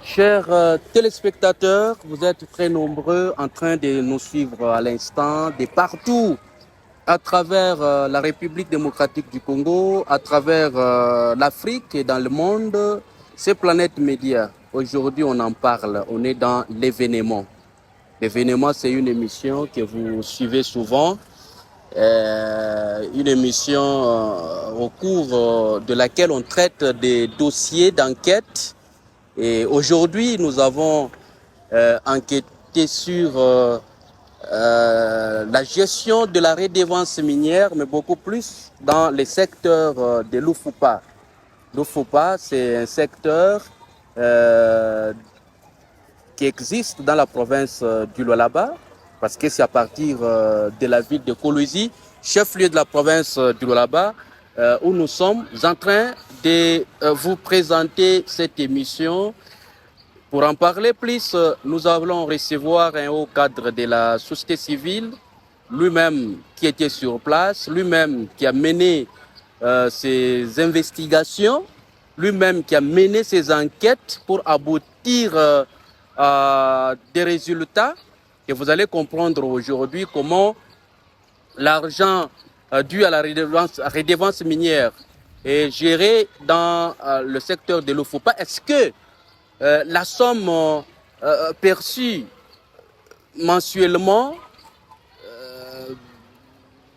Chers téléspectateurs, vous êtes très nombreux en train de nous suivre à l'instant, de partout, à travers la République démocratique du Congo, à travers l'Afrique et dans le monde. C'est Planète Média. Aujourd'hui, on en parle. On est dans l'événement. L'événement, c'est une émission que vous suivez souvent. Une émission au cours de laquelle on traite des dossiers d'enquête. Et aujourd'hui, nous avons enquêté sur la gestion de la redevance minière, mais beaucoup plus dans les secteurs de l'Ufupa. L'Ufupa, c'est un secteur qui existe dans la province du Lualaba, parce que c'est à partir de la ville de Kolwezi, chef-lieu de la province du Lualaba, où nous sommes en train de vous présenter cette émission. Pour en parler plus, nous allons recevoir un haut cadre de la société civile, lui-même qui était sur place, lui-même qui a mené ses investigations, lui-même qui a mené ses enquêtes pour aboutir à des résultats. Et vous allez comprendre aujourd'hui comment l'argent dû à la redevance minière est géré dans le secteur de l'Ofopa. Est-ce que la somme perçue mensuellement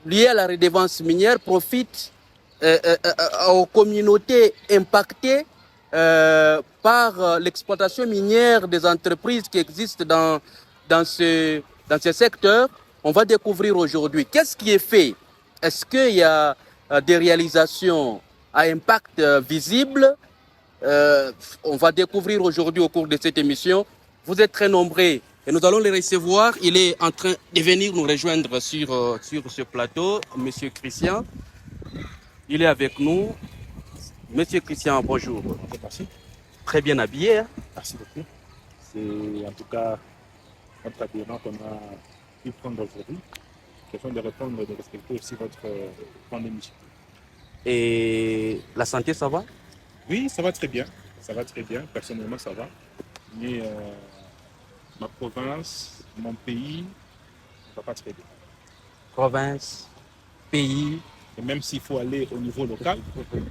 liée à la redevance minière profite aux communautés impactées par l'exploitation minière des entreprises qui existent dans ce secteur? On va découvrir aujourd'hui qu'est-ce qui est fait. Est-ce qu'il y a des réalisations à impact visible? On va découvrir aujourd'hui au cours de cette émission. Vous êtes très nombreux et nous allons les recevoir. Il est en train de venir nous rejoindre sur ce plateau, Monsieur Christian. Il est avec nous. Monsieur Christian, bonjour. Merci. Très bien habillé. Hein? Merci beaucoup. C'est en tout cas notre habillement qu'on a pu prendre aujourd'hui. Question de répondre et de respecter aussi votre plan d'émission. Et la santé, ça va? Oui, ça va très bien. Ça va très bien. Personnellement, ça va. Mais ma province, mon pays, ça va pas très bien. Province, pays. Et même s'il faut aller au niveau local,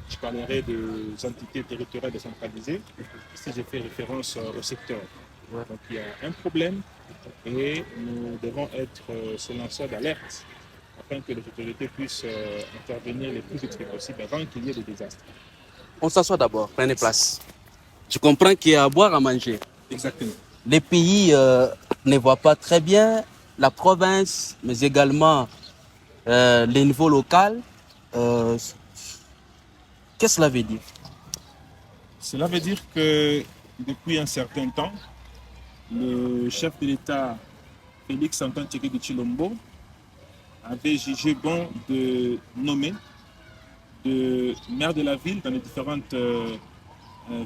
je parlerai des entités territoriales décentralisées. Ici, j'ai fait référence au secteur. Donc, il y a un problème et nous devons être ce lanceur d'alerte afin que les autorités puissent intervenir le plus vite possible avant qu'il y ait des désastres. On s'assoit d'abord, prenez place. Je comprends qu'il y a à boire, à manger. Exactement. Les pays ne voient pas très bien, la province, mais également les niveaux locaux. Qu'est-ce que cela veut dire? Cela veut dire que depuis un certain temps, le chef de l'État, Félix Antoine Tshisekedi Tshilombo, avait jugé bon de nommer de maire de la ville dans les différentes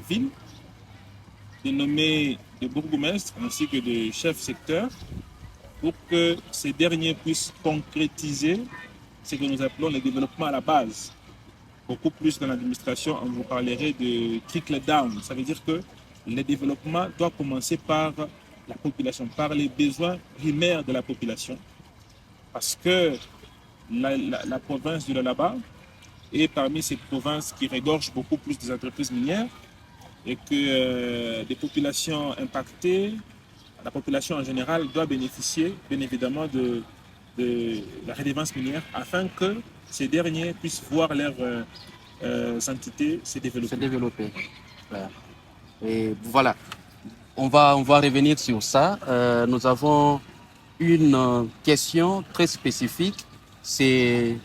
villes, de nommer des bourgmestres ainsi que des chefs secteurs pour que ces derniers puissent concrétiser ce que nous appelons le développement à la base. Beaucoup plus dans l'administration, on vous parlerait de trickle down. Ça veut dire que le développement doit commencer par la population, par les besoins primaires de la population. Parce que la province du Lualaba est parmi ces provinces qui regorgent beaucoup plus des entreprises minières et que des populations impactées, la population en général doit bénéficier bien évidemment de la redevance minière afin que ces derniers puissent voir leurs entités se développer. Voilà. Et voilà, on va revenir sur ça. Nous avons une question très spécifique, c'est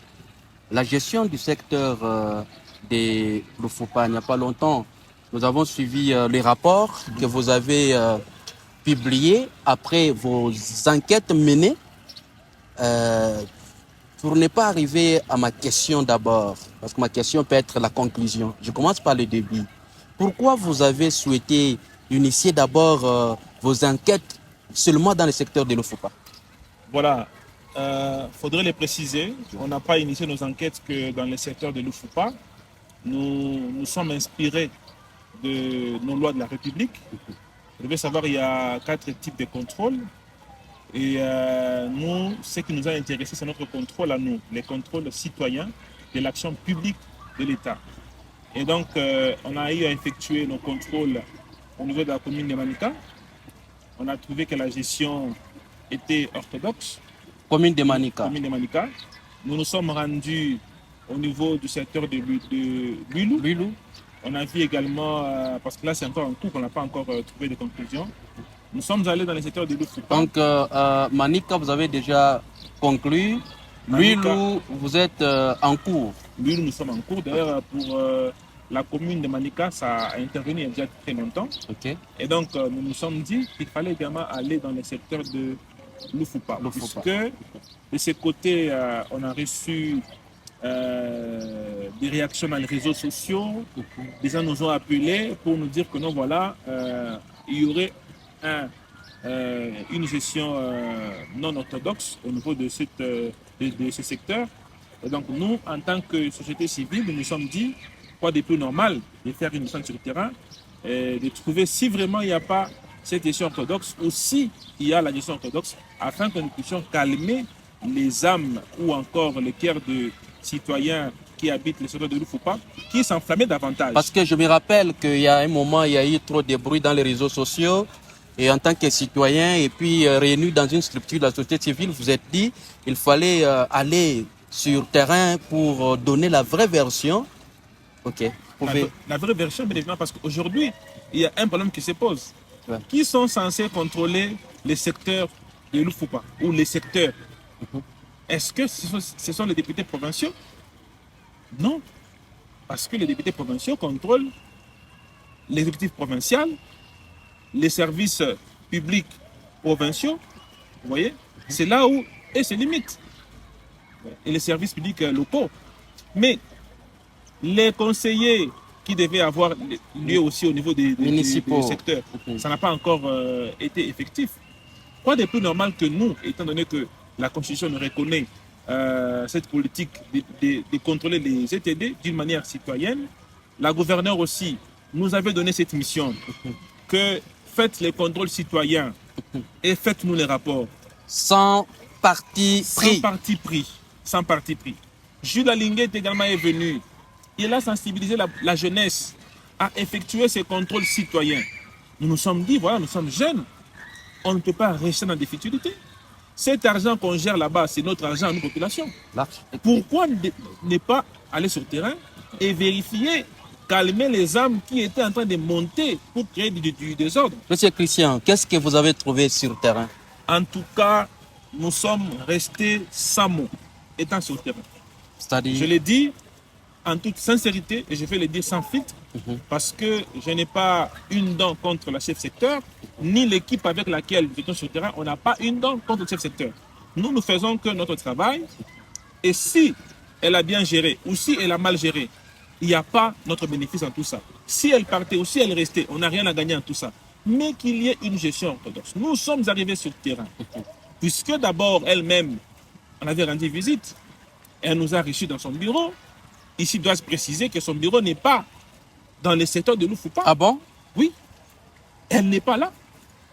la gestion du secteur des l'Ufupa. Il n'y a pas longtemps, nous avons suivi les rapports que vous avez publiés après vos enquêtes menées. Pour ne pas arriver à ma question d'abord, parce que ma question peut être la conclusion. Je commence par le début. Pourquoi vous avez souhaité initier d'abord vos enquêtes seulement dans le secteur de l'Ufupa? Voilà, faudrait le préciser. On n'a pas initié nos enquêtes que dans le secteur de l'Ufupa. Nous sommes inspirés de nos lois de la République Vous devez savoir il y a 4 types de contrôles. Et nous, ce qui nous a intéressé, c'est notre contrôle à nous, les contrôles citoyens de l'action publique de l'État. Et donc, on a eu à effectuer nos contrôles au niveau de la commune de Manika. On a trouvé que la gestion était orthodoxe. Commune de Manika. Commune de Manika. Nous nous sommes rendus au niveau du secteur de Lulou. On a vu également, parce que là c'est encore en cours, on n'a pas encore trouvé de conclusion. Nous sommes allés dans le secteur de Lufoupa. Donc, Manika, vous avez déjà conclu. Lulou, vous êtes en cours. Lulou, nous sommes en cours. D'ailleurs, pour la commune de Manika, ça a intervenu il y a déjà très longtemps. Okay. Et donc, nous nous sommes dit qu'il fallait également aller dans le secteur de Lufoupa. Puisque de ce côté, on a reçu des réactions dans les réseaux sociaux. Les gens nous ont appelés pour nous dire que non, voilà, il y aurait une gestion non orthodoxe au niveau de ce secteur. Et donc nous, en tant que société civile, nous nous sommes dit quoi de plus normal de faire une mission sur le terrain et de trouver si vraiment il n'y a pas cette gestion orthodoxe ou si il y a la gestion orthodoxe afin que nous puissions calmer les âmes ou encore les cœurs de citoyens qui habitent le secteur de Lufoupa, qui s'enflammaient davantage. Parce que je me rappelle qu'il y a un moment, il y a eu trop de bruit dans les réseaux sociaux. Et en tant que citoyen, et puis réunis dans une structure de la société civile, vous êtes dit qu'il fallait aller sur terrain pour donner la vraie version. Ok. La vraie version, bien évidemment, parce qu'aujourd'hui, il y a un problème qui se pose. Ouais. Qui sont censés contrôler les secteurs de Lufoupa ou les secteurs? Est-ce que ce sont les députés provinciaux? Non. Parce que les députés provinciaux contrôlent l'exécutif provincial, les services publics provinciaux, vous voyez, c'est là où et c'est limite. Et les services publics locaux. Mais les conseillers qui devaient avoir lieu aussi au niveau des secteurs, ça n'a pas encore été effectif. Quoi de plus normal que nous, étant donné que la Constitution nous reconnaît cette politique de contrôler les ETD d'une manière citoyenne. La gouverneure aussi nous avait donné cette mission que faites les contrôles citoyens et faites-nous les rapports. Sans parti pris. Sans parti pris. Sans parti pris. Jules Alinguet également est venu. Il a sensibilisé la jeunesse à effectuer ces contrôles citoyens. Nous nous sommes dit, voilà, nous sommes jeunes. On ne peut pas rester dans des futilités. Cet argent qu'on gère là-bas, c'est notre argent à nous, population. Pourquoi ne pas aller sur le terrain et vérifier, calmer les âmes qui étaient en train de monter pour créer du désordre? Monsieur Christian, qu'est-ce que vous avez trouvé sur le terrain? En tout cas, nous sommes restés sans mots, étant sur le terrain. C'est-à-dire? Je l'ai dit en toute sincérité et je vais le dire sans filtre, parce que je n'ai pas une dent contre la chef secteur, ni l'équipe avec laquelle nous étions sur le terrain, on n'a pas une dent contre le chef secteur. Nous, nous faisons que notre travail, et si elle a bien géré ou si elle a mal géré, il n'y a pas notre bénéfice en tout ça. Si elle partait ou si elle restait, on n'a rien à gagner en tout ça. Mais qu'il y ait une gestion orthodoxe. Nous sommes arrivés sur le terrain, puisque d'abord elle-même, on avait rendu visite, elle nous a reçus dans son bureau. Ici, doit se préciser que son bureau n'est pas dans le secteur de Lufoupa. Ah bon? Oui. Elle n'est pas là.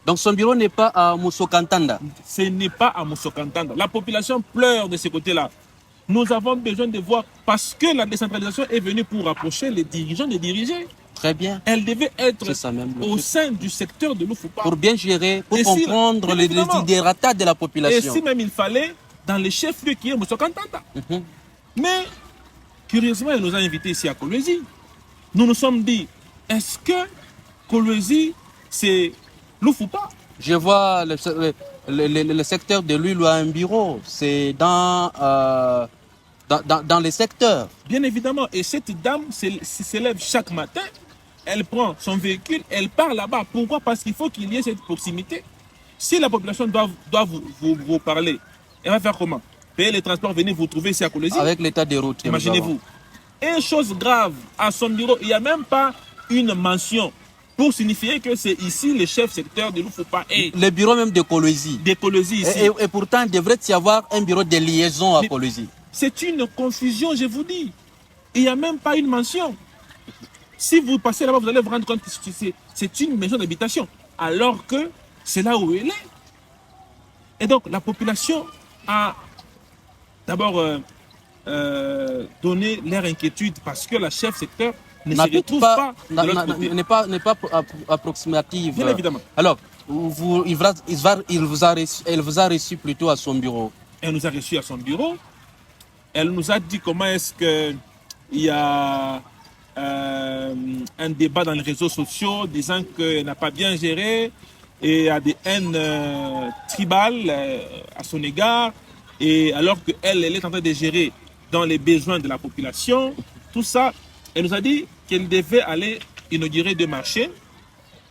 Donc son bureau n'est pas à Moussokantanda? Ce n'est pas à Moussokantanda. La population pleure de ce côté-là. Nous avons besoin de voir, parce que la décentralisation est venue pour rapprocher les dirigeants des dirigés. Très bien. Elle devait être au sein du secteur de Lufoupa. Pour bien gérer, pour comprendre les desiderata de la population. Et si même il fallait, dans les chefs-lieux qui est Moussokantanda. Mais, curieusement, elle nous a invités ici à Kolwezi. Nous nous sommes dit, est-ce que Kolwezi, c'est Lufoupa? Je vois le secteur de Lulou a un bureau. C'est dans les secteurs. Bien évidemment. Et cette dame s'élève chaque matin. Elle prend son véhicule, elle part là-bas. Pourquoi? Parce qu'il faut qu'il y ait cette proximité. Si la population doit vous parler, elle va faire comment? Payer les transports, venir vous trouver ici à Kolwezi. Avec l'état des routes. Imaginez-vous. Et chose grave, à son bureau, il n'y a même pas une mention pour signifier que c'est ici le chef secteur de Lufoupa. Le bureau même de Kolwezi. De Kolwezi ici. Et pourtant, il devrait y avoir un bureau de liaison à Kolwezi. C'est une confusion, je vous dis. Il n'y a même pas une mention. Si vous passez là-bas, vous allez vous rendre compte que c'est une maison d'habitation, alors que c'est là où elle est. Et donc, la population a d'abord donné leur inquiétude parce que la chef secteur ne se retrouve pas de l'autre côté. N'est pas approximative. Bien évidemment. Alors, elle vous a reçu plutôt à son bureau. Elle nous a reçus à son bureau. Elle nous a dit comment est-ce qu'il y a un débat dans les réseaux sociaux disant qu'elle n'a pas bien géré et il y a des haines tribales à son égard. Et alors qu'elle est en train de gérer dans les besoins de la population, tout ça, elle nous a dit qu'elle devait aller inaugurer 2 marchés.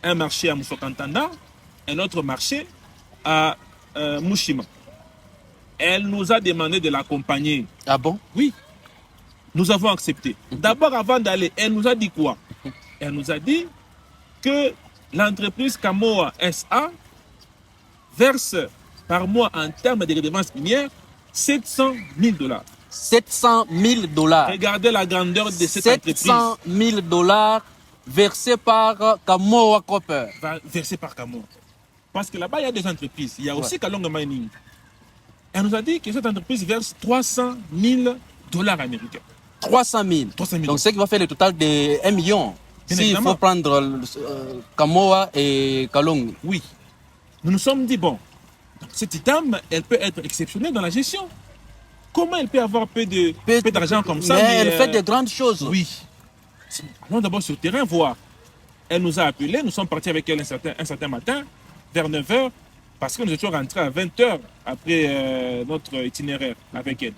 Un marché à Moussokantanda, un autre marché à Mushima. Elle nous a demandé de l'accompagner. Ah bon? Oui, nous avons accepté. D'abord, avant d'aller, elle nous a dit quoi? Elle nous a dit que l'entreprise Kamoa SA verse par mois en termes de redevances minières $700 000. $700 000. Regardez la grandeur de cette entreprise. $700 000 versés par Kamoa Copper. Versés par Kamoa. Parce que là-bas, il y a des entreprises. Il y a aussi Kalonga Mining. Elle nous a dit que cette entreprise verse $300 000 américains. 300 000. 300 000. Donc, ce qui va faire le total de 1 million. S'il faut prendre Kamoa et Kalong. Oui. Nous nous sommes dit, bon, donc cette dame, elle peut être exceptionnelle dans la gestion. Comment elle peut avoir peu d'argent comme ça? Mais elle fait de grandes choses. Oui. Allons d'abord sur le terrain voir. Elle nous a appelés, nous sommes partis avec elle un certain matin, vers 9h, parce que nous étions rentrés à 20h après notre itinéraire avec elle.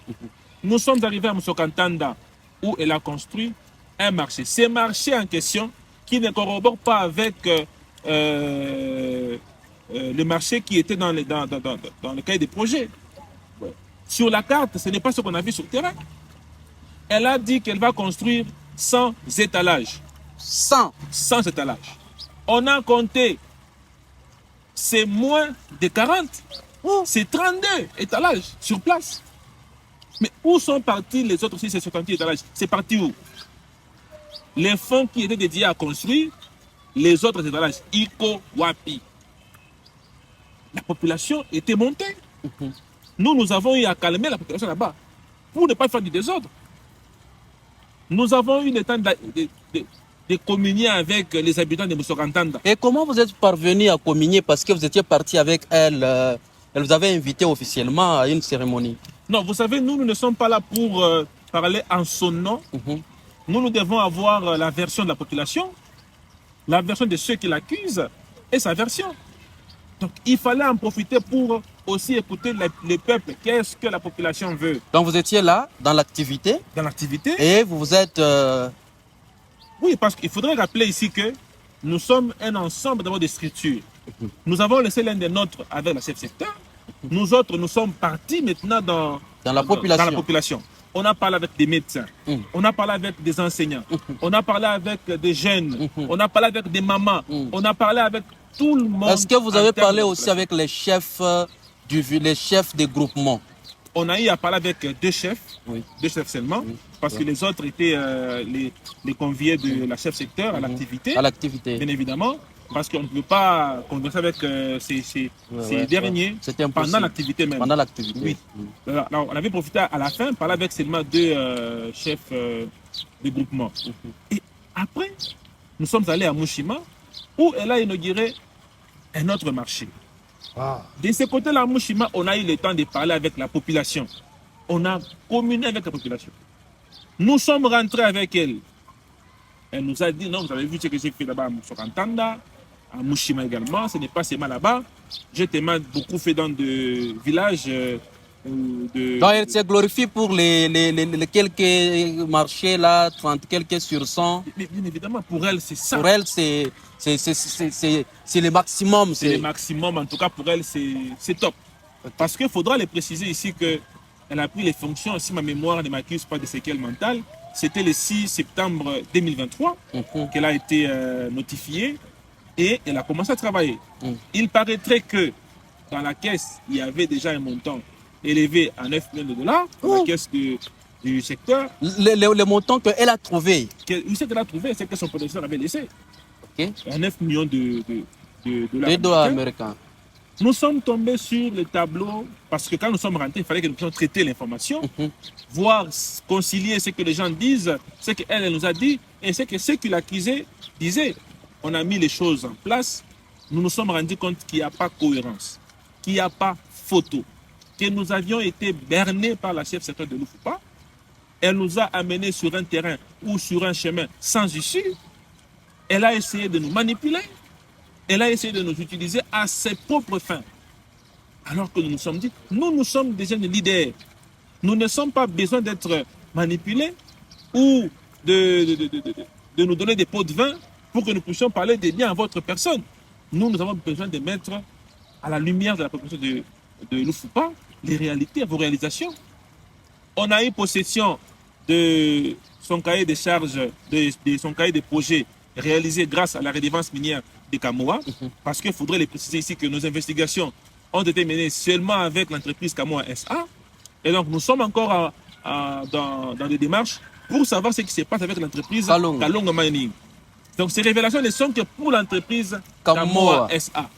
Nous sommes arrivés à Moussokantanda, où elle a construit un marché. Ces marchés en question, qui ne corroborent pas avec le marché qui était dans le cahier des projets. Sur la carte, ce n'est pas ce qu'on a vu sur le terrain. Elle a dit qu'elle va construire 100 étalages. 100 étalages. On a compté, c'est moins de 40. C'est 32 étalages sur place. Mais où sont partis les autres 60 étalages? C'est parti où? Les fonds qui étaient dédiés à construire les autres étalages, Iko Wapi. La population était montée. Nous avons eu à calmer la population là-bas pour ne pas faire du désordre. Nous avons eu le temps de communier avec les habitants de Moussokantanda. Et comment vous êtes parvenu à communier? Parce que vous étiez parti avec elle. Elle vous avait invité officiellement à une cérémonie. Non, vous savez, nous ne sommes pas là pour parler en son nom. Nous devons avoir la version de la population, la version de ceux qui l'accusent et sa version. Donc, il fallait en profiter pour aussi écouter le peuple. Qu'est-ce que la population veut? Donc, vous étiez là, dans l'activité? Dans l'activité. Et vous vous êtes... Oui, parce qu'il faudrait rappeler ici que nous sommes un ensemble d'abord de structures. Nous avons laissé l'un des nôtres avec la chef secteur. Nous autres, nous sommes partis maintenant dans la population. On a parlé avec des médecins, on a parlé avec des enseignants, on a parlé avec des jeunes, on a parlé avec des mamans, on a parlé avec tout le monde. Est-ce que vous avez parlé aussi avec les chefs des groupements? On a eu à parler avec 2 chefs, 2 chefs seulement, parce que les autres étaient les conviés de la chef secteur à l'activité. À l'activité. Bien évidemment, parce qu'on ne peut pas converser avec ces derniers pendant l'activité même. Pendant l'activité. Oui. Alors, on avait profité à la fin, parler avec seulement 2 chefs de groupement. Et après, nous sommes allés à Mushima, où elle a inauguré un autre marché. De ce côté-là, à Mushima, on a eu le temps de parler avec la population. On a communié avec la population. Nous sommes rentrés avec elle. Elle nous a dit, non, vous avez vu ce que j'ai fait là-bas à Moussokantanda, à Mushima également, ce n'est pas seulement là-bas. J'ai tellement beaucoup fait dans des villages. Donc elle s'est glorifiée pour les quelques marchés là, 30 quelques sur 100. Bien évidemment, pour elle, c'est ça. Pour elle, c'est le maximum. C'est le maximum, en tout cas pour elle, c'est top. Parce qu'il faudra le préciser ici qu'elle a pris les fonctions, si ma mémoire ne m'accuse pas de séquelles mentales, c'était le 6 septembre 2023 qu'elle a été notifiée et elle a commencé à travailler. Il paraîtrait que dans la caisse, il y avait déjà un montant élevé à $9 millions, dans la caisse du secteur. Les montants qu'elle a trouvés. Où c'est qu'elle a trouvé, c'est que son prédécesseur avait laissé. Okay. 9 millions de dollars américains. Nous sommes tombés sur le tableau parce que quand nous sommes rentrés, il fallait que nous puissions traiter l'information, voir, concilier ce que les gens disent, ce qu'elle nous a dit et ce que ceux qui l'accusaient disaient. On a mis les choses en place. Nous nous sommes rendus compte qu'il n'y a pas cohérence, qu'il n'y a pas photo, que nous avions été bernés par la chef secteur de Loufupa. Elle nous a amenés sur un terrain ou sur un chemin sans issue. Elle a essayé de nous manipuler. Elle a essayé de nous utiliser à ses propres fins. Alors que nous nous sommes dit, nous sommes des jeunes leaders. Nous ne sommes pas besoin d'être manipulés ou de nous donner des pots de vin pour que nous puissions parler des biens à votre personne. Nous avons besoin de mettre à la lumière de la population de Loufupa les réalités, vos réalisations. On a eu possession de son cahier de charges, de son cahier de projets réalisé grâce à la redevance minière de Kamoa, parce qu'il faudrait les préciser ici que nos investigations ont été menées seulement avec l'entreprise Kamoa SA. Et donc, nous sommes encore dans des démarches pour savoir ce qui se passe avec l'entreprise Kalonga Mining. Donc, ces révélations ne sont que pour l'entreprise Kamoa SA.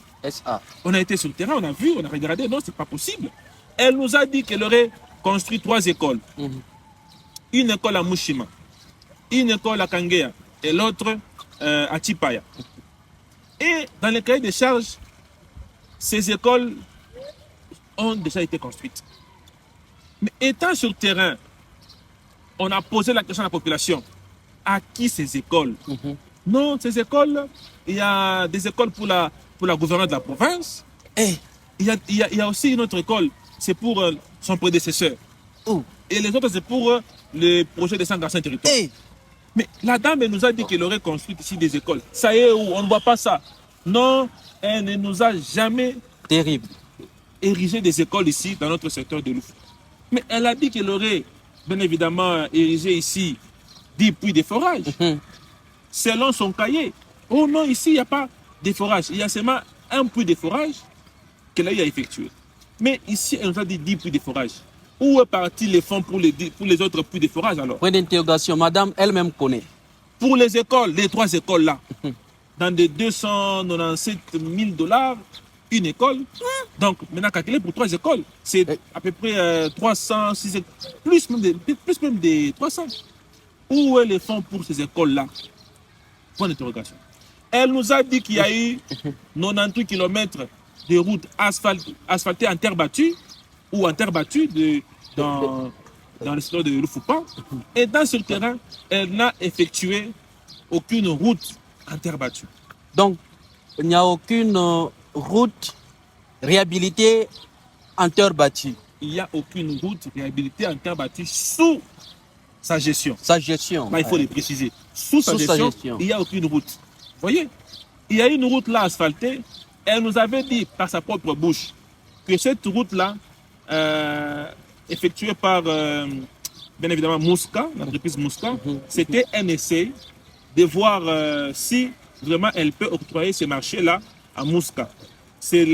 On a été sur le terrain, on a vu, on a regardé, non, c'est pas possible. Elle nous a dit qu'elle aurait construit 3 écoles. Une école à Mushima, une école à Kangea et l'autre à Chipaya. Et dans les cahiers de charges, ces écoles ont déjà été construites. Mais étant sur le terrain, on a posé la question à la population. À qui ces écoles? Non, ces écoles, il y a des écoles pour la gouverneure de la province. Et il y a aussi une autre école, c'est pour son prédécesseur. Et les autres, c'est pour le projet des 145 territoires. Mais la dame, elle nous a dit qu'elle aurait construit ici des écoles. Ça y est, on ne voit pas ça. Non, elle ne nous a jamais érigé des écoles ici, dans notre secteur de Loufupa. Mais elle a dit qu'elle aurait, bien évidemment, érigé ici 10 puits de forage. Selon son cahier. Oh non, ici, il n'y a pas de forage. Il y a seulement un puits de forage qu'elle a eu à effectuer. Mais ici, elle nous a dit 10 puits de forage. Où est parti les fonds pour les autres puits de forage alors? Point d'interrogation, madame elle-même connaît. Pour les écoles, les 3 écoles là, dans des 297 000 $, une école. Donc, maintenant, calculé pour 3 écoles, c'est à peu près 306, plus même des 300. Où est les fonds pour ces écoles-là? Point d'interrogation. Elle nous a dit qu'il y a eu 98 km de routes asphaltées en terre battue, ou en terre battue dans le secteur de Loufupa. Et dans ce terrain, elle n'a effectué aucune route en terre battue. Donc, il n'y a aucune route réhabilitée en terre battue. Il n'y a aucune route réhabilitée en terre battue sous sa gestion. Sa gestion. Bah, il faut le préciser. Sous sa gestion, il n'y a aucune route. Vous voyez? Il y a une route là asphaltée. Elle nous avait dit par sa propre bouche que cette route-là, effectuée par, bien évidemment, Mouska, l'entreprise Mouska, c'était un essai de voir si vraiment elle peut octroyer ce marché-là à Mouska. C'est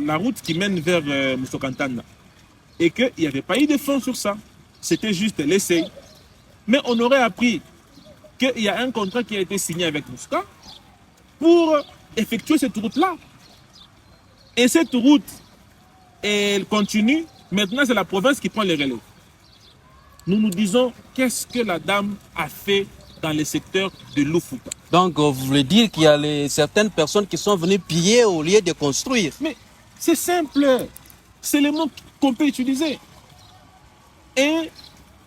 la route qui mène vers Moussokantana. Et qu'il n'y avait pas eu de fonds sur ça. C'était juste l'essai. Mais on aurait appris qu'il y a un contrat qui a été signé avec Mouska pour effectuer cette route-là. Et cette route, elle continue. Maintenant, c'est la province qui prend les relais. Nous nous disons, qu'est-ce que la dame a fait dans le secteur de Loufupa? Donc, vous voulez dire qu'il y a certaines personnes qui sont venues piller au lieu de construire? Mais c'est simple. C'est le mot qu'on peut utiliser. Et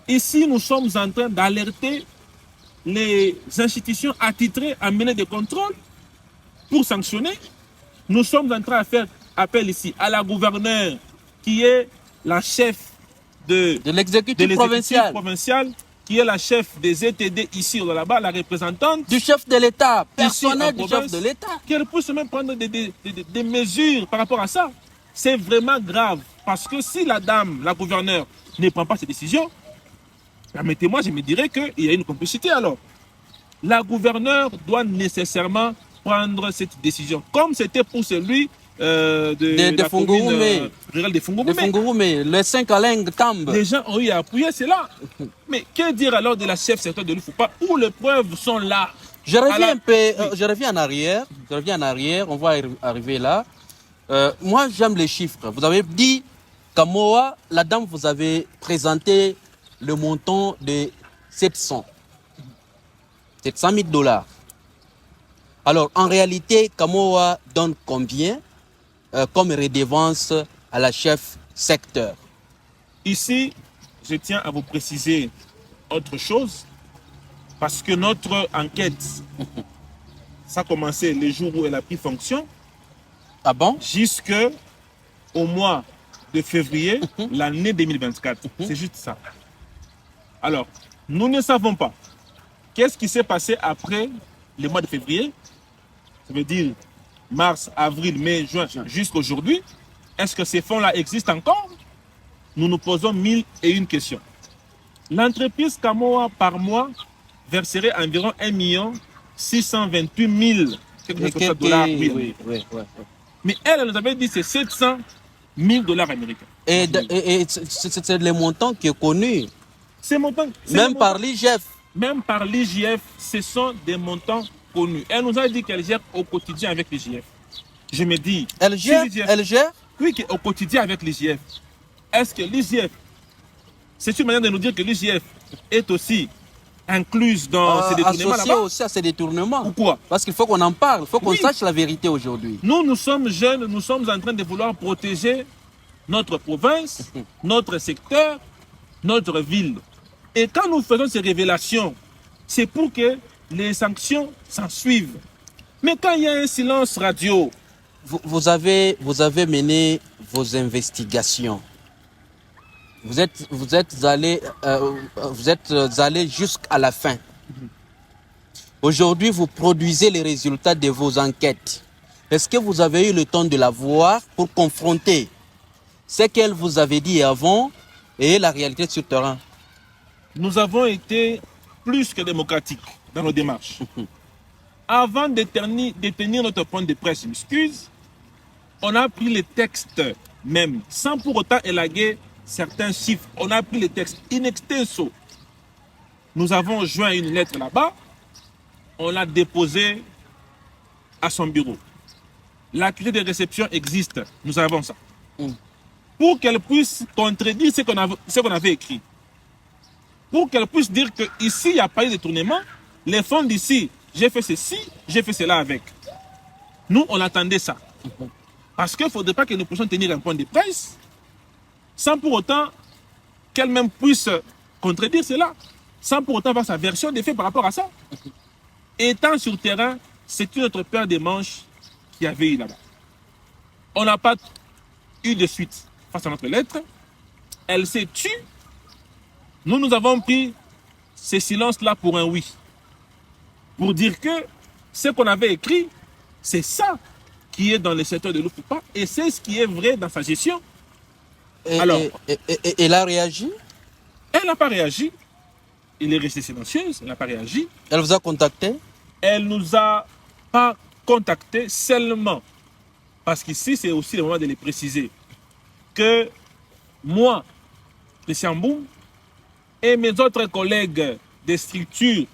ici, nous sommes en train d'alerter les institutions attitrées à mener des contrôles pour sanctionner. Nous sommes en train de faire appel ici à la gouverneure qui est la chef de l'exécutif provincial, qui est la chef des ETD ici ou là-bas, la représentante du chef de l'État, personnel du chef de l'État. Qu'elle puisse même prendre des mesures par rapport à ça. C'est vraiment grave. Parce que si la dame, la gouverneure, ne prend pas ces décisions, permettez-moi, je me dirais qu'il y a une complicité alors. La gouverneure doit nécessairement prendre cette décision. Comme c'était pour celui de la commune Fungorume. rurale de Fungorume. De Fungorume, les 5 Alengs Tamb. Les gens ont eu à appuyer cela. Mais que dire alors de la chef secteur de l'UFOPA où les preuves sont là? Je reviens Alors, un peu, je reviens en arrière. Je reviens en arrière, on va arriver là. Moi, j'aime les chiffres. Vous avez dit qu'à Moa, la dame, vous avez présenté le montant de 700 000 dollars. Alors, en réalité, Kamoa donne combien comme redevance à la chef secteur? Ici, je tiens à vous préciser autre chose, parce que notre enquête, ça a commencé le jour où elle a pris fonction, Ah bon? jusqu'au mois de février, l'année 2024. C'est juste ça. Alors, nous ne savons pas qu'est-ce qui s'est passé après le mois de février. Ça veut dire mars, avril, mai, juin, jusqu'à aujourd'hui. Est-ce que ces fonds-là existent encore? Nous nous posons 1001 questions. L'entreprise Kamoa, par mois, verserait environ 1 628 000 dollars. Oui. Mais elle nous avait dit que c'est 700 000 dollars américains. Et c'est le montant qui est connu, Ces montants, même par l'IGF. même par l'IGF, ce sont des montants connus. Elle nous a dit qu'elle gère au quotidien avec l'IGF. Je me dis, Elle gère, si l'IGF, elle gère. oui, au quotidien avec l'IGF. Est-ce que l'IGF, c'est une manière de nous dire que l'IGF est aussi incluse dans ces détournements Associé là-bas? aussi à ces détournements. Pourquoi? Parce qu'il faut qu'on en parle, il faut qu'on Oui. sache la vérité aujourd'hui. Nous sommes jeunes, nous sommes en train de vouloir protéger notre province, notre secteur, notre ville. Et quand nous faisons ces révélations, c'est pour que les sanctions s'en suivent. Mais quand il y a un silence radio, Vous avez mené vos investigations. Vous êtes allé jusqu'à la fin. Aujourd'hui, vous produisez les résultats de vos enquêtes. Est-ce que vous avez eu le temps de la voir pour confronter ce qu'elle vous avait dit avant et la réalité sur le terrain? nous avons été plus que démocratiques dans nos démarches. Avant de tenir notre point de presse, je m'excuse, on a pris les textes même, sans pour autant élaguer certains chiffres. On a pris les textes in extenso. Nous avons joint une lettre là-bas, on l'a déposée à son bureau. L'accusé de réception existe, nous avons ça. Pour qu'elle puisse contredire ce qu'on avait écrit. Pour qu'elle puisse dire qu'ici, il n'y a pas eu de détournement, les fonds d'ici, j'ai fait ceci, j'ai fait cela avec. Nous, on attendait ça. Parce qu'il ne faudrait pas que nous puissions tenir un point de presse sans pour autant qu'elle-même puisse contredire cela, sans pour autant avoir sa version des faits par rapport à ça. Étant sur le terrain, c'est une autre paire de manches qu'il y avait eu là-bas. On n'a pas eu de suite face à notre lettre. Elle s'est tue. Nous avons pris ce silence-là pour un oui. Pour dire que ce qu'on avait écrit, c'est ça qui est dans le secteur de l'UFOPA et c'est ce qui est vrai dans sa gestion. Alors, elle a réagi? Elle n'a pas réagi. Elle est restée silencieuse, elle n'a pas réagi. Elle vous a contacté? Elle ne nous a pas contacté seulement parce qu'ici, c'est aussi le moment de les préciser que moi, Christian Boum, et mes autres collègues des structures,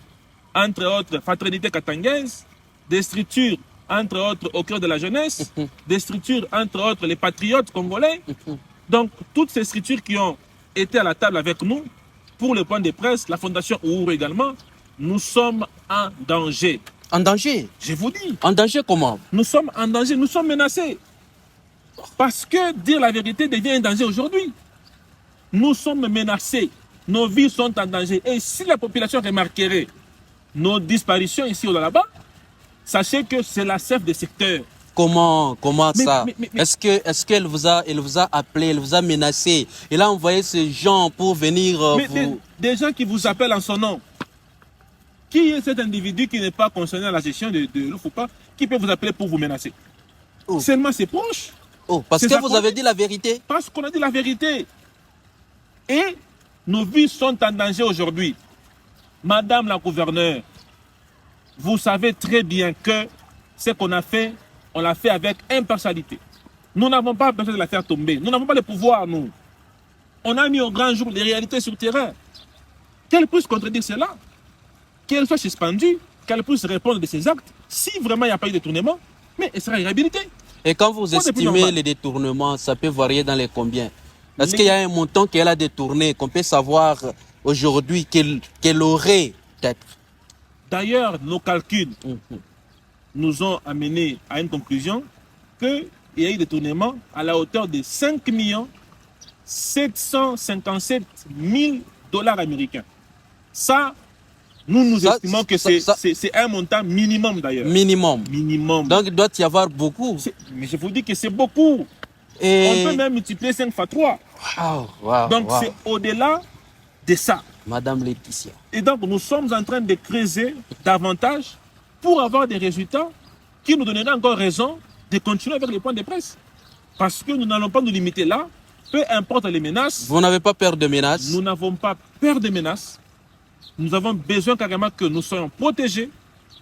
entre autres Fraternité Katangaise, des structures, entre autres au cœur de la jeunesse, des structures, entre autres les patriotes congolais. Donc, toutes ces structures qui ont été à la table avec nous, pour le point de presse, la Fondation Uhuru également, nous sommes en danger. En danger? Je vous dis. En danger comment? Nous sommes en danger, nous sommes menacés. Parce que dire la vérité devient un danger aujourd'hui. Nous sommes menacés. Nos vies sont en danger. Et si la population remarquerait nos disparitions ici ou là-bas, sachez que c'est la chef de secteur. Comment ça? mais- Est-ce qu'elle vous a appelé, elle vous a menacé? Elle a envoyé ces gens pour venir vous... Des gens qui vous appellent en son nom. Qui est cet individu qui n'est pas concerné à la gestion de l'UFOPA, qui peut vous appeler pour vous menacer? Oh. Seulement ses proches. Oh, parce C'est que sa vous faute. avez dit la vérité? Parce qu'on a dit la vérité. Et nos vies sont en danger aujourd'hui. Madame la gouverneure, vous savez très bien que ce qu'on a fait, on l'a fait avec impartialité. Nous n'avons pas besoin de la faire tomber. Nous n'avons pas le pouvoir, nous. On a mis au grand jour les réalités sur le terrain. Qu'elle puisse contredire cela, qu'elle soit suspendue, qu'elle puisse répondre de ses actes. Si vraiment il n'y a pas eu de détournement, mais elle sera réhabilitée. Et quand vous estimez les détournements, ça peut varier dans les combien? Est-ce qu'il y a un montant qu'elle a détourné, qu'on peut savoir aujourd'hui qu'elle aurait peut-être? D'ailleurs, nos calculs nous ont amené à une conclusion qu'il y a eu des détournements à la hauteur de 5 757 000 dollars américains. Ça, nous estimons que c'est un montant minimum d'ailleurs. Minimum. Donc il doit y avoir beaucoup. Mais je vous dis que c'est beaucoup. On peut même multiplier 5 fois 3. Donc c'est au-delà de ça. Madame Laetitia. Et donc nous sommes en train de creuser davantage pour avoir des résultats qui nous donneraient encore raison de continuer avec les points de presse. Parce que nous n'allons pas nous limiter là. Peu importe les menaces. Vous n'avez pas peur de menaces? Nous n'avons pas peur de menaces. Nous avons besoin carrément que nous soyons protégés.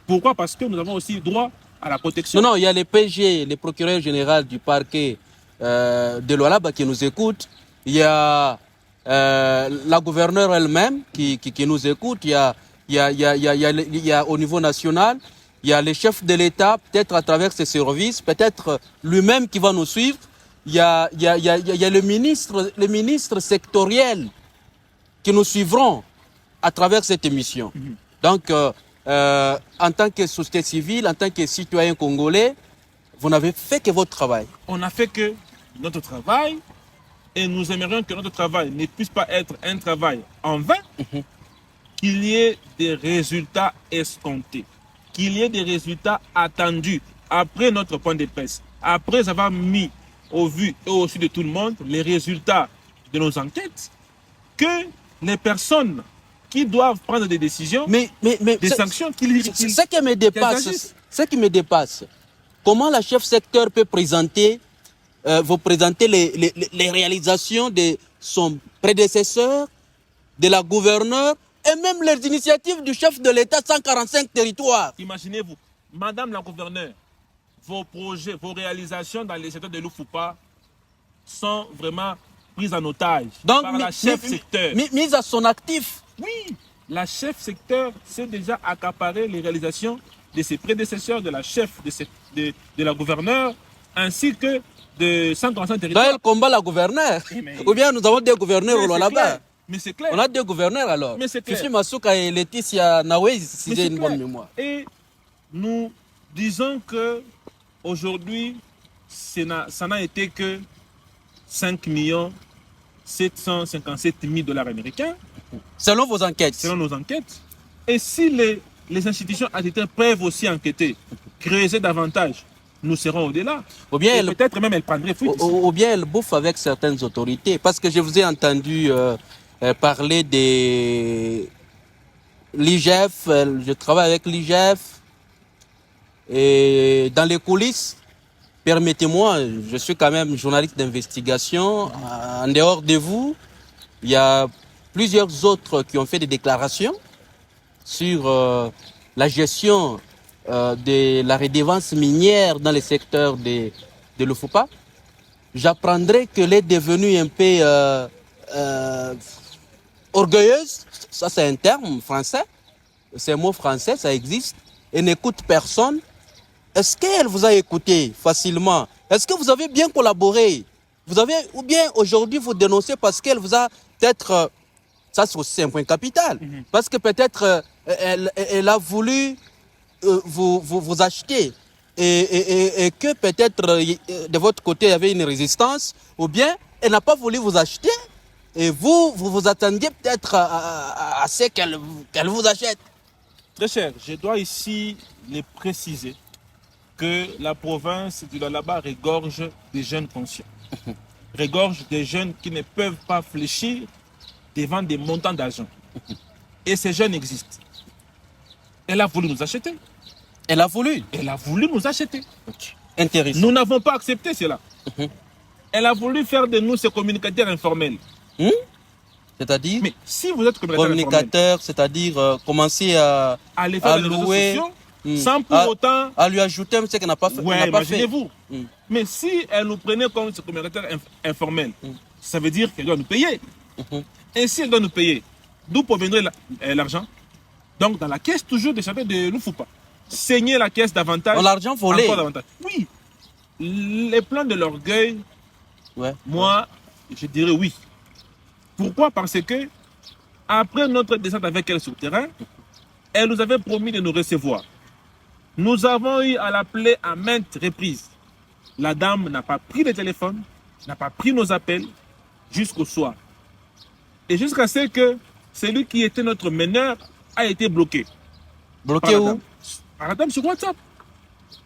Pourquoi? Parce que nous avons aussi droit à la protection. Non, il y a les PG, les procureurs généraux du parquet de Lualaba qui nous écoutent. Il y a la gouverneure elle-même qui nous écoute. Il y a au niveau national, il y a les chefs de l'État, peut-être à travers ses services, peut-être lui-même qui va nous suivre. Il y a les ministres sectoriels qui nous suivront à travers cette émission. Donc, en tant que société civile, en tant que citoyen congolais, vous n'avez fait que votre travail. On n'a fait que notre travail et nous aimerions que notre travail ne puisse pas être un travail en vain, qu'il y ait des résultats escomptés, qu'il y ait des résultats attendus après notre point de presse, après avoir mis au vu et au su de tout le monde les résultats de nos enquêtes, que les personnes qui doivent prendre des décisions, des sanctions, ce qui me dépasse, comment la chef secteur peut vous présenter les réalisations de son prédécesseur, de la gouverneure, et même les initiatives du chef de l'État, 145 territoires. Imaginez-vous, Madame la gouverneure, vos projets, vos réalisations dans les secteurs de l'Ufupa sont vraiment prises en otage par la chef secteur. Mise à son actif. Oui, la chef secteur s'est déjà accaparé les réalisations de ses prédécesseurs, de la chef de la gouverneure, ainsi que de 145 territoires. Donc elle combat la gouverneure. Ou bien nous avons des gouverneurs au là-bas. Mais c'est clair. On a deux gouverneurs alors. Mais c'est clair. Fifi Masuka et Laetitia Nawé, si j'ai une bonne mémoire. Et nous disons que aujourd'hui, ça n'a été que 5 757 000 dollars américains. Selon vos enquêtes. Selon nos enquêtes. Et si les institutions agitaires peuvent aussi enquêter, creuser davantage, nous serons au-delà. Ou bien peut-être même elle prendrait fuite. Ou bien elle bouffe avec certaines autorités. Parce que je vous ai entendu parler de l'IGF. Je travaille avec l'IGF. Et dans les coulisses, permettez-moi, je suis quand même journaliste d'investigation. En dehors de vous, il y a plusieurs autres qui ont fait des déclarations sur la gestion de la redevance minière dans le secteur de l'Ufupa. J'apprendrai qu'elle est devenue un peu orgueilleuse. Ça, c'est un terme français. C'est un mot français, ça existe. Et n'écoute personne. Est-ce qu'elle vous a écouté facilement? Est-ce que vous avez bien collaboré? Ou bien aujourd'hui vous dénoncez parce qu'elle vous a peut-être... ça c'est aussi un point capital. Parce que peut-être elle a voulu vous acheter. Et que peut-être de votre côté il y avait une résistance. Ou bien elle n'a pas voulu vous acheter. Et vous attendiez peut-être à ce qu'elle vous achète. Très cher, je dois ici les préciser que la province du Lualaba regorge des jeunes conscients. Regorge des jeunes qui ne peuvent pas fléchir devant des montants d'argent. Et ces jeunes existent. Elle a voulu nous acheter. Elle a voulu nous acheter. Okay. Intéressant. Nous n'avons pas accepté cela. Elle a voulu faire de nous ces communicateurs informels. C'est-à-dire? Mais si vous êtes communicateur, c'est-à-dire commencer à aller faire louer des réseaux sociaux, sans pour autant... À lui ajouter ce qu'elle n'a pas fait. Ouais, imaginez-vous. Mm. Mais si elle nous prenait comme ce communautaire informel, ça veut dire qu'elle doit nous payer. Et si elle doit nous payer, d'où proviendrait l'argent? Donc, dans la caisse toujours des chapelles de Loufupa. Saigner la caisse davantage. L'argent volé. Encore davantage. Oui. Les plans de l'orgueil, moi, je dirais oui. Pourquoi? Parce que, après notre descente avec elle sur le terrain, elle nous avait promis de nous recevoir. Nous avons eu à l'appeler à maintes reprises. La dame n'a pas pris le téléphone, n'a pas pris nos appels jusqu'au soir. Et jusqu'à ce que celui qui était notre meneur a été bloqué. Bloqué où? Par la dame sur WhatsApp.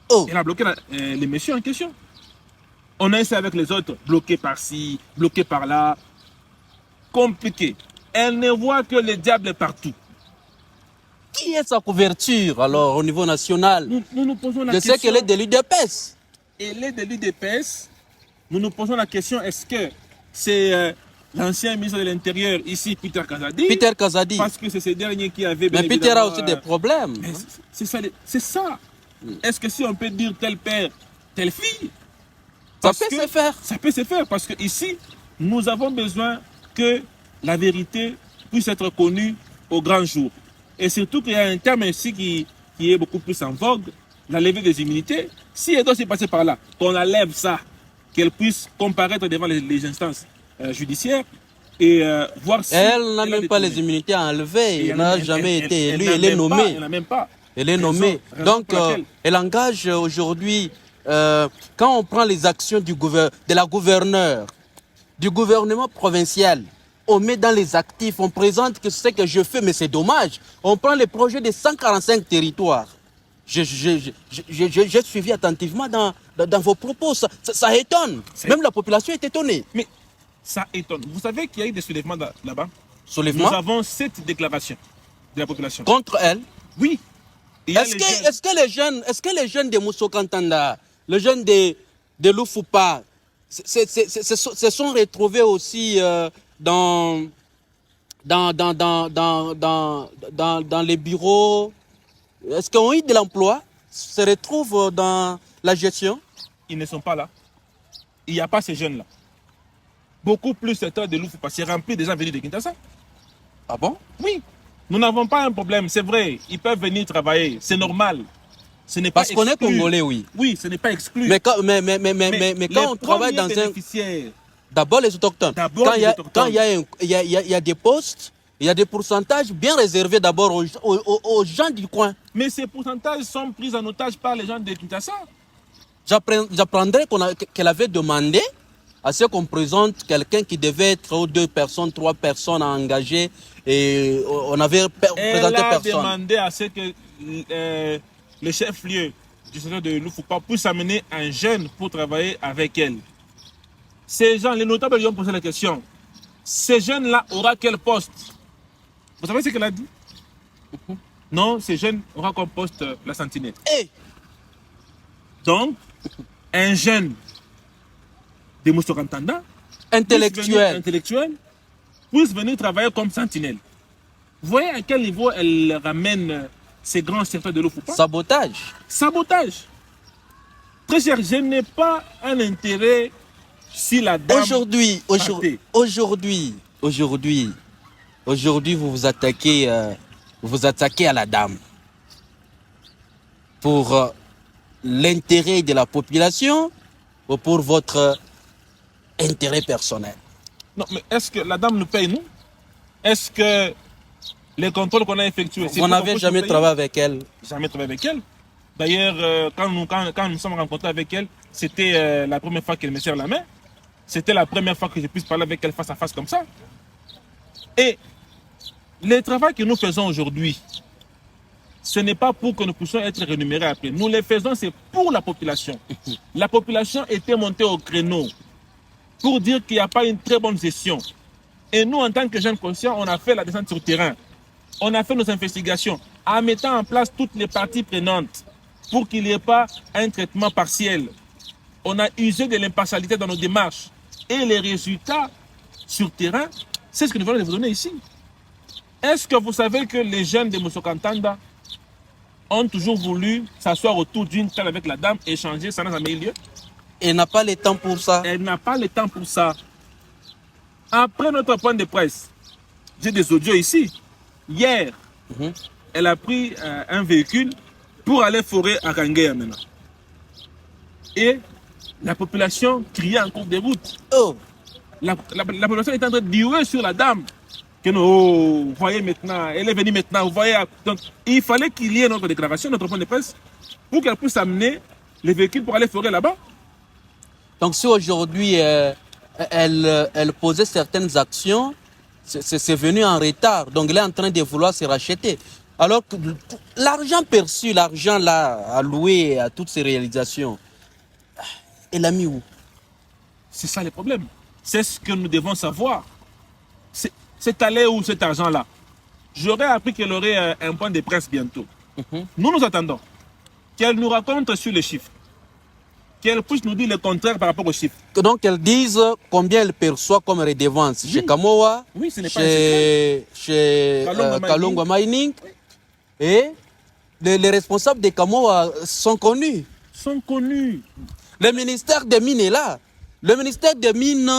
Oh. Elle a bloqué les messieurs en question. On a essayé avec les autres, bloqué par-ci, bloqué par-là. Compliqué. Elle ne voit que le diable partout. Qui est sa couverture alors au niveau national? Nous nous posons la question. Je sais qu'elle est de l'UDPS. Elle est de l'UDPS. Nous nous posons la question, est-ce que c'est l'ancien ministre de l'Intérieur ici, Peter Kazadi? Peter Kazadi. Parce que c'est ce dernier qui avait... Mais Peter a aussi des problèmes. C'est ça. Est-ce que si on peut dire tel père, telle fille? Ça peut se faire. Ça peut se faire parce que ici, nous avons besoin que la vérité puisse être connue au grand jour. Et surtout qu'il y a un terme ici qui est beaucoup plus en vogue, la levée des immunités. Si elle doit se passer par là, qu'on enlève ça, qu'elle puisse comparaître devant les instances judiciaires et voir si... Elle n'a même pas les immunités à enlever. Elle n'a jamais été élue. Elle est nommée. Elle n'a même pas. Elle est nommée. Donc, elle engage aujourd'hui, quand on prend les actions de la gouverneure, du gouvernement provincial, on met dans les actifs, on présente que ce que je fais, mais c'est dommage. On prend les projets de 145 territoires. J'ai suivi attentivement dans vos propos. Ça étonne. Même la population est étonnée. Mais ça étonne. Vous savez qu'il y a eu des soulèvements là-bas? Soulèvements? Nous avons 7 déclarations de la population. Contre elle? Oui. Est-ce que les jeunes de Moussokantanda, les jeunes de Loufupa, se sont retrouvés aussi dans les bureaux? Est-ce qu'ils ont eu de l'emploi? Se retrouvent dans la gestion? Ils ne sont pas là. Il n'y a pas ces jeunes-là. Beaucoup plus secteur de Loufupa, c'est rempli des gens venus de Kinshasa. Ah bon? Oui. Nous n'avons pas un problème, c'est vrai. Ils peuvent venir travailler, c'est normal. Ce n'est pas parce qu'on est congolais, oui. Oui, ce n'est pas exclu. Mais quand on travaille dans un... D'abord les autochtones. Quand il y a des postes, il y a des pourcentages bien réservés d'abord aux gens du coin. Mais ces pourcentages sont pris en otage par les gens de Kinshasa. J'apprendrai qu'elle avait demandé à ce qu'on présente quelqu'un qui devait être 2 personnes, 3 personnes à engager, et on avait présenté personne. Elle a demandé à ce que le chef-lieu du secteur de Loufupa puisse amener un jeune pour travailler avec elle. Ces gens, les notables lui ont posé la question. Ces jeunes-là aura quel poste? Vous savez ce qu'elle a dit? Non, ces jeunes aura comme poste la sentinelle. Donc, un jeune de Moussokantanda, intellectuel, puisse venir travailler comme sentinelle. Vous voyez à quel niveau elle ramène ces grands secteurs de Loufupa? Sabotage. Sabotage. Très cher, je n'ai pas un intérêt si la dame... Aujourd'hui, vous vous attaquez à la dame pour l'intérêt de la population ou pour votre intérêt personnel. Non, mais est-ce que la dame nous paye, nous? Est-ce que les contrôles qu'on a effectués... Vous n'avez jamais travaillé avec elle? Jamais travaillé avec elle. D'ailleurs, quand nous sommes rencontrés avec elle, c'était la première fois qu'elle me serre la main. C'était la première fois que je puisse parler avec elle face à face comme ça. Et le travail que nous faisons aujourd'hui, ce n'est pas pour que nous puissions être rémunérés après. Nous le faisons, c'est pour la population. La population était montée au créneau pour dire qu'il n'y a pas une très bonne gestion. Et nous, en tant que jeunes conscients, on a fait la descente sur le terrain. On a fait nos investigations en mettant en place toutes les parties prenantes pour qu'il n'y ait pas un traitement partiel. On a usé de l'impartialité dans nos démarches. Et les résultats sur le terrain, c'est ce que nous voulons vous donner ici. Est-ce que vous savez que les jeunes de Moussokantanda ont toujours voulu s'asseoir autour d'une table avec la dame, échanger, ça n'a jamais eu lieu. Elle n'a pas le temps pour ça. Elle n'a pas le temps pour ça. Après notre point de presse, j'ai des audios ici. Hier, elle a pris un véhicule pour aller forer à Kangeya maintenant. Et la population criait en cours de route. Oh. La population est en train de dire sur la dame que oh, vous voyez maintenant, elle est venue maintenant, vous voyez. Donc, il fallait qu'il y ait notre déclaration, notre point de presse, pour qu'elle puisse amener les véhicules pour aller forer là-bas. Donc, si aujourd'hui elle posait certaines actions, c'est venu en retard. Donc, elle est en train de vouloir se racheter. Alors que l'argent perçu, l'argent là alloué à toutes ces réalisations, elle l'a mis où? C'est ça le problème. C'est ce que nous devons savoir. C'est allé où cet argent-là? J'aurais appris qu'elle aurait un point de presse bientôt. Nous attendons qu'elle nous raconte sur les chiffres. Qu'elle puisse nous dire le contraire par rapport aux chiffres. Donc, elle dise combien elle perçoit comme redevance chez Kamoa, oui, ce n'est pas chez Kalongwa Mining. Oui. Et les responsables de Kamoa sont connus. Sont connus. Le ministère des Mines est là. Le ministère des Mines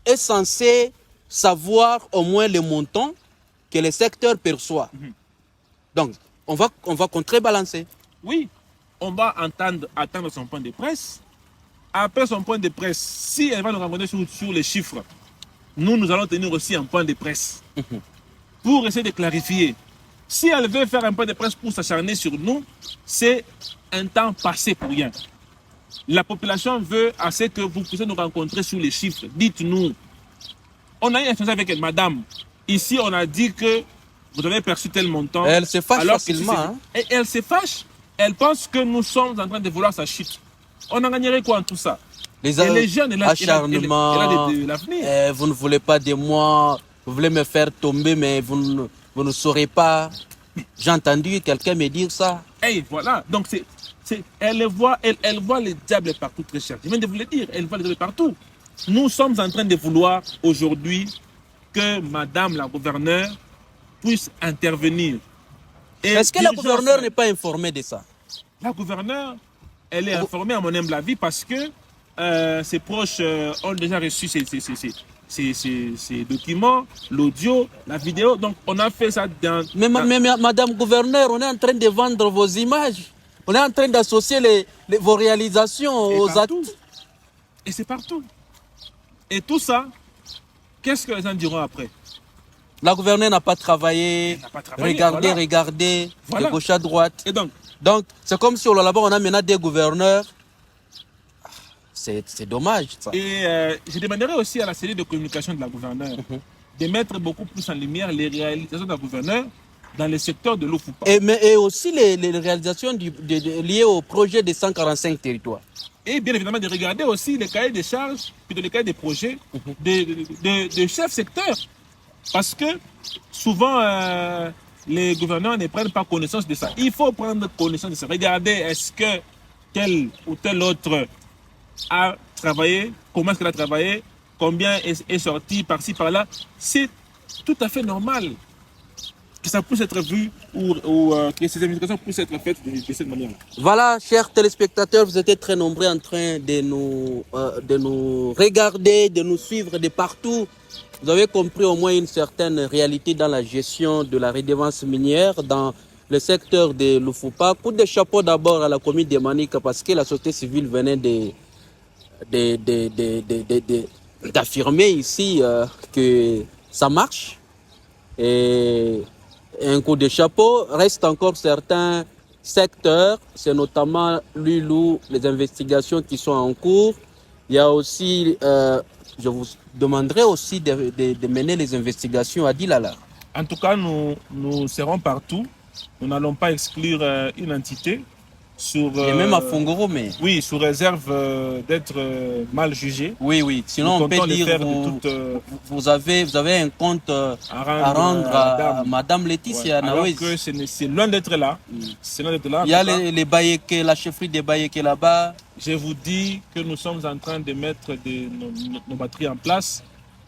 est censé savoir au moins le montant que le secteur perçoit. Donc, on va contrebalancer. Oui, on va attendre son point de presse. Après son point de presse, si elle va nous raconter sur les chiffres, nous allons tenir aussi un point de presse pour essayer de clarifier. Si elle veut faire un point de presse pour s'acharner sur nous, c'est un temps passé pour rien. La population veut assez que vous puissiez nous rencontrer sur les chiffres. Dites-nous. On a eu un échange avec elle, madame. Ici, on a dit que vous avez perçu tel montant. Elle se fâche facilement. Et elle se fâche. Elle pense que nous sommes en train de vouloir sa chute. On en gagnerait quoi en tout ça? Les jeunes, elle a de l'avenir. Vous ne voulez pas de moi. Vous voulez me faire tomber, mais vous ne saurez pas. J'ai entendu quelqu'un me dire ça. Et voilà. Donc, elle voit les diables partout, très cher. Je viens de vous le dire. Elle voit les diables partout. Nous sommes en train de vouloir aujourd'hui que madame la gouverneure puisse intervenir. Est-ce que la gouverneure n'est pas informée de ça? La gouverneure, elle est informée à mon humble avis parce que ses proches ont déjà reçu ces documents, l'audio, la vidéo. Donc, on a fait ça dans... Mais madame gouverneure, on est en train de vendre vos images. On est en train d'associer vos réalisations aux actes. Et c'est partout. Et tout ça, qu'est-ce que les gens diront après? La gouverneure n'a pas travaillé. Regardez, voilà. De gauche à droite. Et donc, c'est comme si là-bas, on a maintenant des gouverneurs. C'est dommage, ça. Et je demanderai aussi à la cellule de communication de la gouverneure de mettre beaucoup plus en lumière les réalisations de la gouverneure dans le secteur de l'Ofupa. Et aussi les réalisations liées au projet des 145 territoires. Et bien évidemment, de regarder aussi les cahiers de charges, puis les cahiers de projets de chefs secteurs. Parce que souvent, les gouverneurs ne prennent pas connaissance de ça. Il faut prendre connaissance de ça. Regardez, est-ce que tel ou tel autre a travaillé, comment est-ce qu'elle a travaillé, combien est sorti par-ci, par-là. C'est tout à fait normal que ça puisse être vu ou que ces investigations puissent être faites de cette manière. Voilà, chers téléspectateurs, vous étiez très nombreux en train de nous regarder, de nous suivre de partout. Vous avez compris au moins une certaine réalité dans la gestion de la redevance minière dans le secteur de l'Ofupa. Coup de chapeau d'abord à la commune de Manica parce que la société civile venait d'affirmer ici que ça marche. Et un coup de chapeau. Reste encore certains secteurs, c'est notamment l'ULU, les investigations qui sont en cours. Il y a aussi, je vous demanderai aussi de mener les investigations à Dilala. En tout cas, nous serons partout. Nous n'allons pas exclure une entité. Et même à Fongoro, mais... Oui, sous réserve d'être mal jugé. Oui. Sinon, on peut dire vous avez un compte à rendre à Madame Laetitia Nawezi. Alors que c'est loin d'être là. C'est loin d'être là. Il y a les Bayeke, la chefferie des Bayeke là-bas. Je vous dis que nous sommes en train de mettre nos batteries en place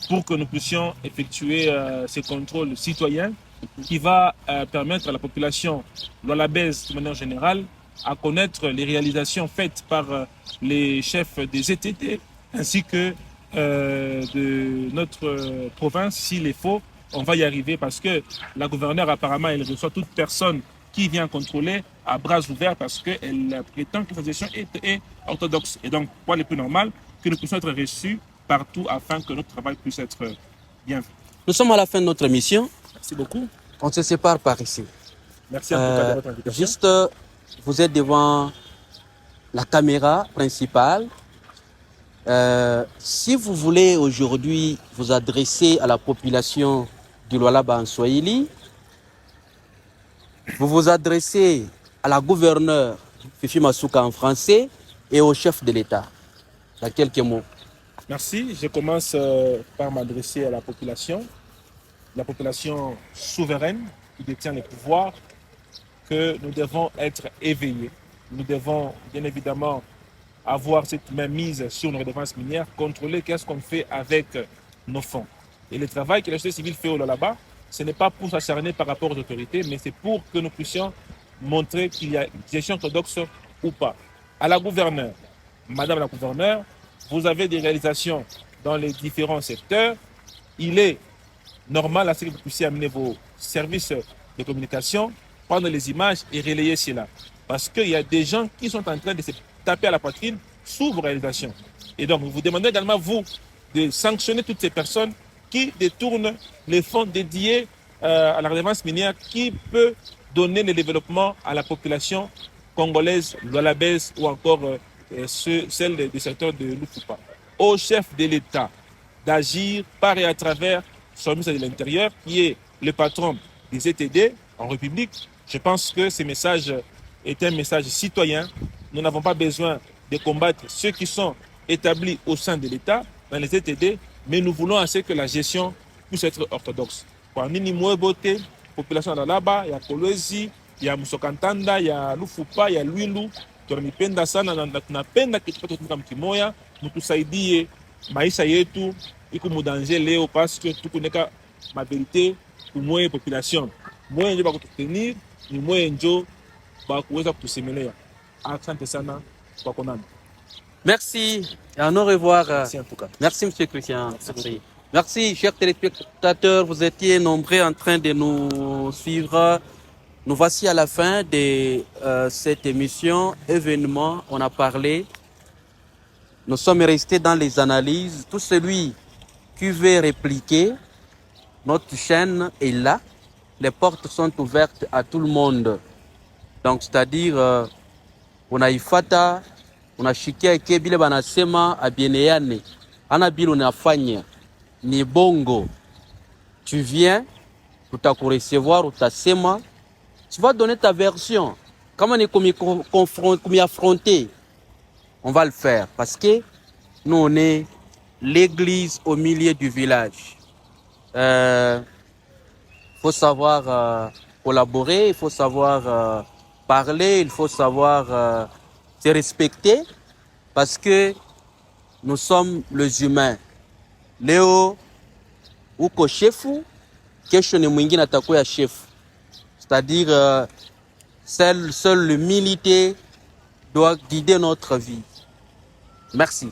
pour que nous puissions effectuer ces contrôles citoyens qui va permettre à la population lualabaise de manière générale à connaître les réalisations faites par les chefs des ETT ainsi que de notre province. S'il est faux, on va y arriver parce que la gouverneure apparemment elle reçoit toute personne qui vient contrôler à bras ouverts parce qu'elle prétend que sa gestion est orthodoxe. Et donc, quoi le plus normal que nous puissions être reçus partout afin que notre travail puisse être bien fait. Nous sommes à la fin de notre émission. Merci beaucoup. On se sépare par ici. Merci en tout cas de votre invitation. Juste, vous êtes devant la caméra principale. Si vous voulez aujourd'hui vous adresser à la population du Lualaba en Swahili, vous vous adressez à la gouverneure Fifi Masuka en français et au chef de l'État. Dans quelques mots. Merci. Je commence par m'adresser à la population souveraine qui détient les pouvoirs, que nous devons être éveillés. Nous devons bien évidemment avoir cette même mise sur nos redevances minières, contrôler qu'est-ce qu'on fait avec nos fonds. Et le travail que la société civile fait au Lualaba, ce n'est pas pour s'acharner par rapport aux autorités, mais c'est pour que nous puissions montrer qu'il y a gestion orthodoxe ou pas. À la gouverneure, Madame la gouverneure, vous avez des réalisations dans les différents secteurs. Il est normal à ce que vous puissiez amener vos services de communication, prendre les images et relayer cela. Parce qu'il y a des gens qui sont en train de se taper à la poitrine sous vos réalisations. Et donc, vous demandez également, vous, de sanctionner toutes ces personnes qui détournent les fonds dédiés à la redevance minière qui peut donner le développement à la population congolaise, lualabaise ou encore celle des secteurs de Lufupa. Au chef de l'État d'agir par et à travers son ministre de l'Intérieur, qui est le patron des ETD en République. Je pense que ce message est un message citoyen. Nous n'avons pas besoin de combattre ceux qui sont établis au sein de l'État, dans les ETD, mais nous voulons assez que la gestion puisse être orthodoxe. Kwa nini Mwebote, population de Lualaba, il y a Kolwezi, il y a Musokantanda, il y a Lufupa, il y a Lwilu. Tunapenda sana na tunapenda kitu kama kimoya, mtusaidie maisha yetu iko mudanger leo parce que tukuneka ma vérité kumwe population. Mwe njo bakututenir, ni mwe njo bakuweza kutusemelea. Asante sana kwa konana. Merci et au revoir. Merci en tout cas. Merci M. Christian. Merci. Merci, chers téléspectateurs. Vous étiez nombreux en train de nous suivre. Nous voici à la fin de cette émission. Événement, on a parlé. Nous sommes restés dans les analyses. Tout celui qui veut répliquer, notre chaîne est là. Les portes sont ouvertes à tout le monde. Donc, c'est-à-dire, unaifata, unashikia kebile banasema abieneane. Anabil unafanya ni bongo. Tu viens, tutakurecevoir, utasema. Tu vas donner ta version. Comment on est affronter? On va le faire parce que nous, on est l'église au milieu du village. Faut savoir collaborer, il faut savoir parler, il faut savoir se respecter parce que nous sommes les humains. Leo uko chefu, kesho ni mwingine atakuwa chef. C'est-à-dire seule l'humilité doit guider notre vie. Merci.